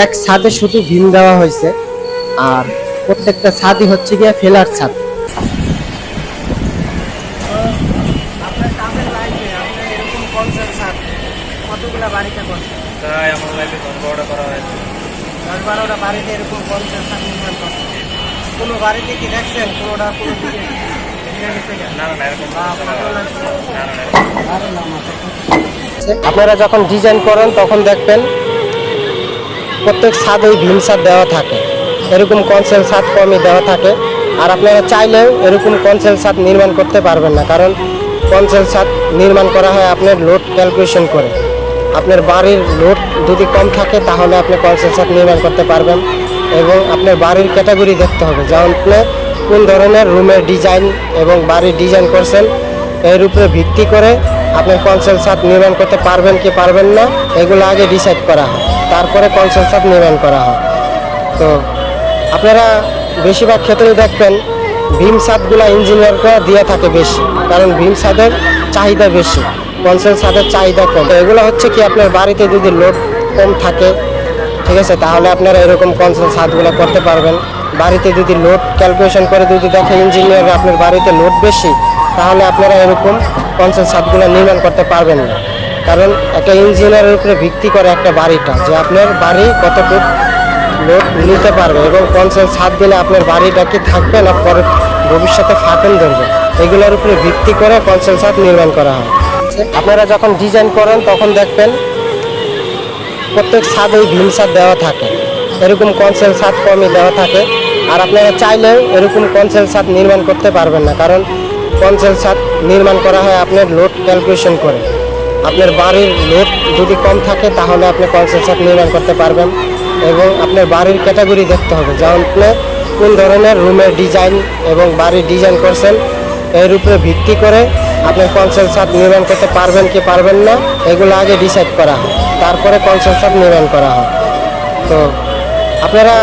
এক ছাদে শুধু ভীম দেওয়া হয়েছে, আর প্রত্যেকটা ছাদই হচ্ছে গিয়ে ফেলার ছাদ। আপনার কাজের লাইফে আপনি এরকম কনসার্ট ছাদ কতগুলা বাড়িতে করছেন? তাই আমার লাইফে 10-12টা করা হয়েছে। 10-12টা বাড়িতে এরকম কনসার্ট ছাদ নির্মাণ করছেন। কোনো বাড়িতে কি দেখছেন কোনোটা কোনো দিকে ভেঙে গেছে কিনা? না না না, এরকম বা কোনো ফাটল না, লাগছে? না না না। আরে না, মাথা আপনারা যখন ডিজাইন করেন তখন দেখবেন প্রত্যেক ছাদেই ভীম ছাদ দেওয়া থাকে, এরকম কনসেল ছাদ কমই দেওয়া থাকে। আর আপনারা চাইলেও এরকম কনসেল ছাদ নির্মাণ করতে পারবেন না, কারণ কনসেল ছাদ নির্মাণ করা হয় আপনার লোড ক্যালকুলেশন করে। আপনার বাড়ির লোড যদি কম থাকে তাহলে আপনি কনসেল ছাদ নির্মাণ করতে পারবেন, এবং আপনার বাড়ির ক্যাটাগরি দেখতে হবে, যেমন আপনি কোন ধরনের রুমের ডিজাইন এবং বাড়ির ডিজাইন করছেন এর উপরে ভিত্তি করে আপনার কনসেল ছাদ নির্মাণ করতে পারবেন কি পারবেন না এগুলো আগে ডিসাইড করা হয়, তারপরে কনসেল ছাদ নির্মাণ করা হয়। তো আপনারা বেশিরভাগ ক্ষেত্রেই দেখবেন ভীম ছাদগুলা ইঞ্জিনিয়াররা দিয়ে থাকে বেশি, কারণ ভীম ছাদের চাহিদা বেশি, কনসেল ছাদের চাহিদা কম। এগুলো হচ্ছে কি আপনার বাড়িতে যদি লোড কম থাকে, ঠিক আছে, তাহলে আপনারা এরকম কনসেল ছাদগুলো করতে পারবেন। বাড়িতে যদি লোড ক্যালকুলেশন করে যদি দেখে ইঞ্জিনিয়ার আপনার বাড়িতে লোড বেশি, তাহলে আপনারা এরকম কনসেল ছাদগুলো নির্মাণ করতে পারবেন না, কারণ একটা ইঞ্জিনিয়ারের উপরে ভিত্তি করে একটা বাড়িটা, যে আপনার বাড়ি কতটুকু লোড নিতে পারবে, এবং কনসেল ছাদ দিলে আপনার বাড়িটা কি থাকবে না পরে ভবিষ্যতে ফাটল ধরবে, এগুলোর উপরে ভিত্তি করে কনসেল ছাদ নির্মাণ করা হয়। আপনারা যখন ডিজাইন করেন তখন দেখবেন প্রত্যেক ছাদেই ভীম ছাদ দেওয়া থাকে, এরকম কনসেল ছাদ কমই দেওয়া থাকে। আর আপনারা চাইলেও এরকম কনসেল ছাদ নির্মাণ করতে পারবেন না, কারণ কনসেল ছাদ নির্মাণ করা হয় আপনার লোড ক্যালকুলেশন করে। আপনার বাড়ির লোড যদি কম থাকে তাহলে আপনি কনসেল ছাদ নির্মাণ করতে পারবেন, এবং আপনার বাড়ির ক্যাটাগরি দেখতে হবে, যেমন আপনি কোন ধরনের রুমের ডিজাইন এবং বাড়ির ডিজাইন করছেন এর উপরে ভিত্তি করে আপনার কনসেল ছাদ নির্মাণ করতে পারবেন কি পারবেন না এগুলো আগে ডিসাইড করা হয়, তারপরে কনসেল ছাদ নির্মাণ করা হয়। তো আপনারা